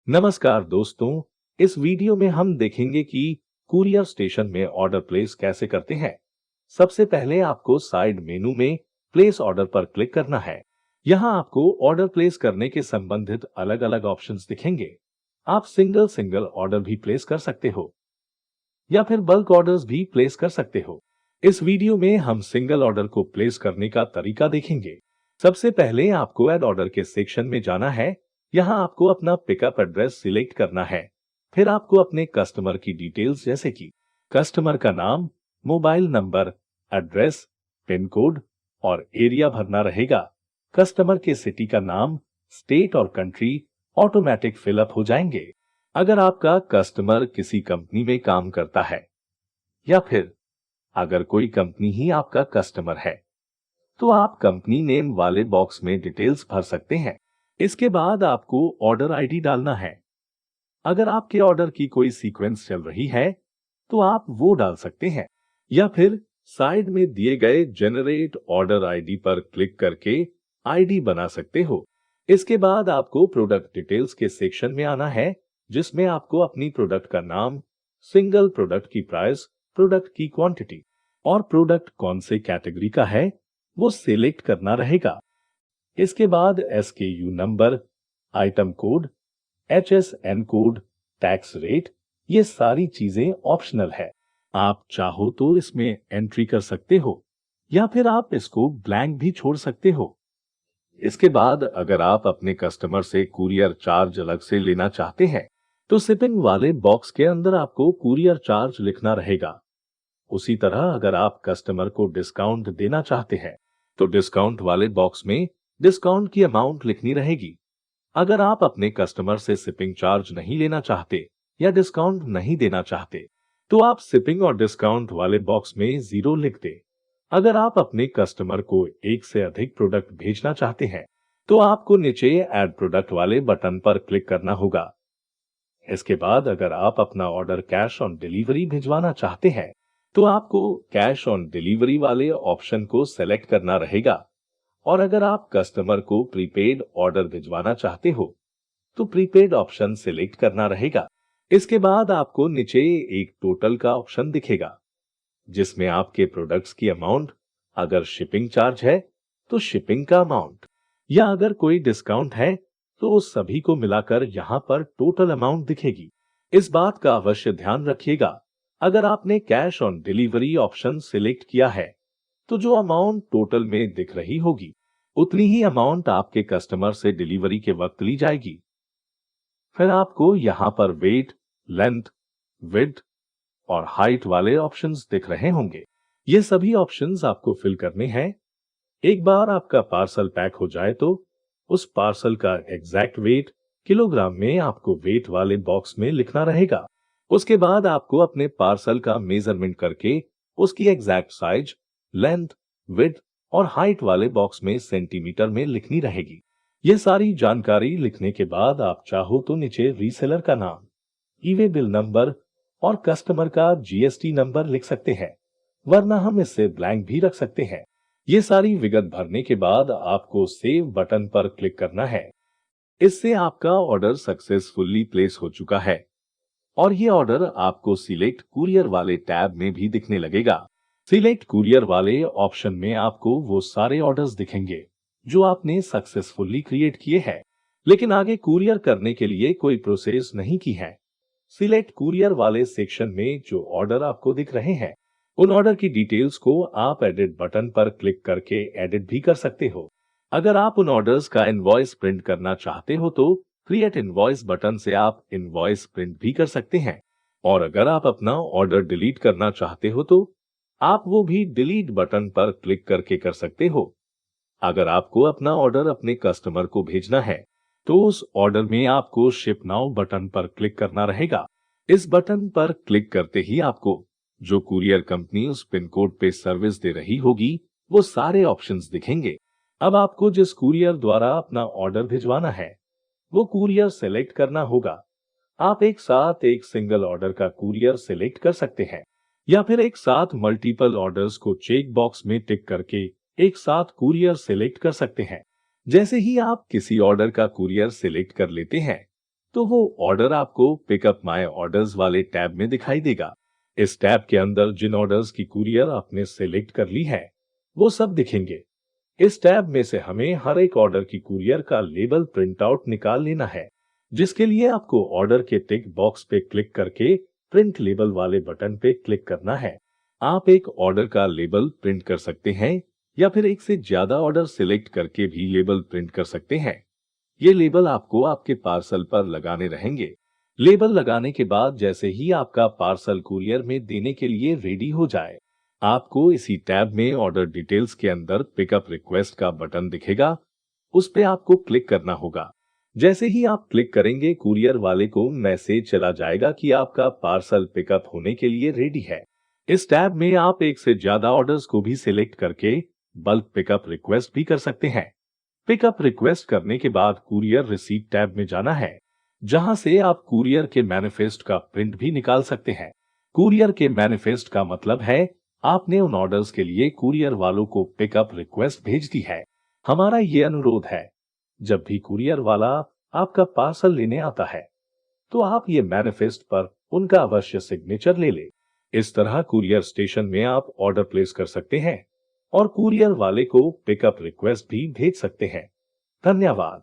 नमस्कार दोस्तों, इस वीडियो में हम देखेंगे कि कुरियर स्टेशन में ऑर्डर प्लेस कैसे करते हैं। सबसे पहले आपको साइड मेनू में प्लेस ऑर्डर पर क्लिक करना है। यहाँ आपको ऑर्डर प्लेस करने के संबंधित अलग अलग ऑप्शंस दिखेंगे। आप सिंगल सिंगल ऑर्डर भी प्लेस कर सकते हो या फिर बल्क ऑर्डर्स भी प्लेस कर सकते हो। इस वीडियो में हम सिंगल ऑर्डर को प्लेस करने का तरीका देखेंगे। सबसे पहले आपको ऐड ऑर्डर के सेक्शन में जाना है। यहाँ आपको अपना पिकअप एड्रेस सिलेक्ट करना है। फिर आपको अपने कस्टमर की डिटेल्स जैसे कि कस्टमर का नाम, mobile number, address, pin code और एरिया भरना रहेगा। कस्टमर के सिटी का नाम, स्टेट और कंट्री ऑटोमेटिक फिलअप हो जाएंगे। अगर आपका कस्टमर किसी कंपनी में काम करता है या फिर अगर कोई कंपनी ही आपका कस्टमर है तो आप कंपनी नेम वाले बॉक्स में डिटेल्स भर सकते हैं। इसके बाद आपको ऑर्डर आईडी डालना है। अगर आपके ऑर्डर की कोई सीक्वेंस चल रही है तो आप वो डाल सकते हैं या फिर साइड में दिए गए जनरेट ऑर्डर आईडी पर क्लिक करके आईडी बना सकते हो। इसके बाद आपको प्रोडक्ट डिटेल्स के सेक्शन में आना है, जिसमें आपको अपनी प्रोडक्ट का नाम, सिंगल प्रोडक्ट की प्राइस, प्रोडक्ट की क्वांटिटी और प्रोडक्ट कौन से कैटेगरी का है वो सिलेक्ट करना रहेगा। इसके बाद SKU number, item code, HSN code, tax rate, ये सारी चीजें ऑप्शनल है। आप चाहो तो इसमें एंट्री कर सकते हो या फिर आप इसको ब्लैंक भी छोड़ सकते हो। इसके बाद अगर आप अपने कस्टमर से कुरियर चार्ज अलग से लेना चाहते हैं तो शिपिंग वाले बॉक्स के अंदर आपको कुरियर चार्ज लिखना रहेगा। उसी तरह अगर आप कस्टमर को डिस्काउंट देना चाहते हैं तो डिस्काउंट वाले बॉक्स में डिस्काउंट की अमाउंट लिखनी रहेगी। अगर आप अपने कस्टमर से शिपिंग चार्ज नहीं लेना चाहते या डिस्काउंट नहीं देना चाहते तो आप शिपिंग और डिस्काउंट वाले बॉक्स में 0 लिख दे। अगर आप अपने कस्टमर को एक से अधिक प्रोडक्ट भेजना चाहते हैं तो आपको नीचे ऐड प्रोडक्ट वाले बटन पर क्लिक करना होगा। इसके बाद अगर आप अपना ऑर्डर कैश ऑन डिलीवरी भिजवाना चाहते हैं तो आपको कैश ऑन डिलीवरी वाले ऑप्शन को सेलेक्ट करना रहेगा। और अगर आप कस्टमर को प्रीपेड ऑर्डर भिजवाना चाहते हो तो प्रीपेड ऑप्शन सिलेक्ट करना रहेगा। इसके बाद आपको नीचे एक टोटल का ऑप्शन दिखेगा, जिसमें आपके प्रोडक्ट्स की अमाउंट, अगर शिपिंग चार्ज है तो शिपिंग का अमाउंट या अगर कोई डिस्काउंट है तो उस सभी को मिलाकर यहाँ पर टोटल अमाउंट दिखेगी। इस बात का अवश्य ध्यान रखिएगा, अगर आपने cash on delivery option select किया है तो जो अमाउंट टोटल में दिख रही होगी उतनी ही अमाउंट आपके कस्टमर से डिलीवरी के वक्त ली जाएगी। फिर आपको यहाँ पर वेट, लेंथ, विड्थ और हाइट वाले ऑप्शंस दिख रहे होंगे। ये सभी ऑप्शंस आपको फिल करने हैं। एक बार आपका पार्सल पैक हो जाए तो उस पार्सल का एग्जैक्ट वेट किलोग्राम में आपको वेट वाले बॉक्स में लिखना रहेगा। उसके बाद आपको अपने पार्सल का मेजरमेंट करके उसकी एग्जैक्ट साइज, लेंथ, विड्थ और हाइट वाले बॉक्स में सेंटीमीटर में लिखनी रहेगी। ये सारी जानकारी लिखने के बाद आप चाहो तो नीचे रीसेलर का नाम, ईवे बिल नंबर और कस्टमर का GST नंबर लिख सकते हैं, वरना हम इससे ब्लैंक भी रख सकते हैं। ये सारी विगत भरने के बाद आपको सेव बटन पर क्लिक करना है। इससे आपका ऑर्डर सक्सेसफुली प्लेस हो चुका है और ये ऑर्डर आपको सिलेक्ट कुरियर वाले टैब में भी दिखने लगेगा। सिलेक्ट कुरियर वाले ऑप्शन में आपको वो सारे ऑर्डर्स दिखेंगे जो आपने सक्सेसफुली क्रिएट किए हैं, लेकिन आगे कुरियर करने के लिए कोई प्रोसेस नहीं की है। सिलेक्ट कुरियर वाले सेक्शन में जो ऑर्डर आपको दिख रहे हैं उन ऑर्डर की डिटेल्स को आप एडिट बटन पर क्लिक करके एडिट भी कर सकते हो। अगर आप उन ऑर्डर्स का इनवॉइस प्रिंट करना चाहते हो तो क्रिएट इनवॉइस बटन से आप इनवॉइस प्रिंट भी कर सकते हैं। और अगर आप अपना ऑर्डर डिलीट करना चाहते हो तो आप वो भी डिलीट बटन पर क्लिक करके कर सकते हो। अगर आपको अपना ऑर्डर अपने कस्टमर को भेजना है तो उस ऑर्डर में आपको शिप नाउ बटन पर क्लिक करना रहेगा। इस बटन पर क्लिक करते ही आपको जो कुरियर कंपनी उस पिन कोड पे सर्विस दे रही होगी वो सारे ऑप्शंस दिखेंगे। अब आपको जिस कुरियर द्वारा अपना ऑर्डर भिजवाना है वो कुरियर सेलेक्ट करना होगा। आप एक साथ एक सिंगल ऑर्डर का कुरियर सेलेक्ट कर सकते हैं या फिर एक साथ मल्टीपल ऑर्डर्स को चेक बॉक्स में टिक करके एक साथ कुरियर सेलेक्ट कर सकते हैं। जैसे ही आप किसी ऑर्डर का कुरियर सेलेक्ट कर लेते हैं तो वो ऑर्डर आपको पिकअप माय ऑर्डर्स वाले टैब में दिखाई देगा। इस टैब के अंदर जिन ऑर्डर्स की कुरियर आपने सेलेक्ट कर ली है वो सब दिखेंगे। इस टैब में से हमें हर एक ऑर्डर की कुरियर का लेबल प्रिंट आउट निकाल लेना है, जिसके लिए आपको ऑर्डर के टिक बॉक्स पे क्लिक करके प्रिंट लेबल वाले बटन पे क्लिक करना है। आप एक ऑर्डर का लेबल प्रिंट कर सकते हैं या फिर एक से ज्यादा ऑर्डर सिलेक्ट करके भी लेबल प्रिंट कर सकते हैं। ये लेबल आपको आपके पार्सल पर लगाने रहेंगे। लेबल लगाने के बाद जैसे ही आपका पार्सल कुरियर में देने के लिए रेडी हो जाए, आपको इसी टैब में ऑर्डर डिटेल्स के अंदर पिकअप रिक्वेस्ट का बटन दिखेगा। उस पे आपको क्लिक करना होगा। जैसे ही आप क्लिक करेंगे, कुरियर वाले को मैसेज चला जाएगा कि आपका पार्सल पिकअप होने के लिए रेडी है। इस टैब में आप एक से ज्यादा ऑर्डर्स को भी सिलेक्ट करके बल्क पिकअप रिक्वेस्ट भी कर सकते हैं। पिकअप रिक्वेस्ट करने के बाद कुरियर रिसीट टैब में जाना है, जहां से आप कुरियर के मैनिफेस्ट का प्रिंट भी निकाल सकते हैं। कुरियर के मैनिफेस्ट का मतलब है आपने उन ऑर्डर्स के लिए कुरियर वालों को पिकअप रिक्वेस्ट भेज दी है। हमारा ये अनुरोध है, जब भी कुरियर वाला आपका पार्सल लेने आता है तो आप ये मैनिफेस्ट पर उनका अवश्य सिग्नेचर ले ले। इस तरह कुरियर स्टेशन में आप ऑर्डर प्लेस कर सकते हैं और कुरियर वाले को पिकअप रिक्वेस्ट भी भेज सकते हैं। धन्यवाद।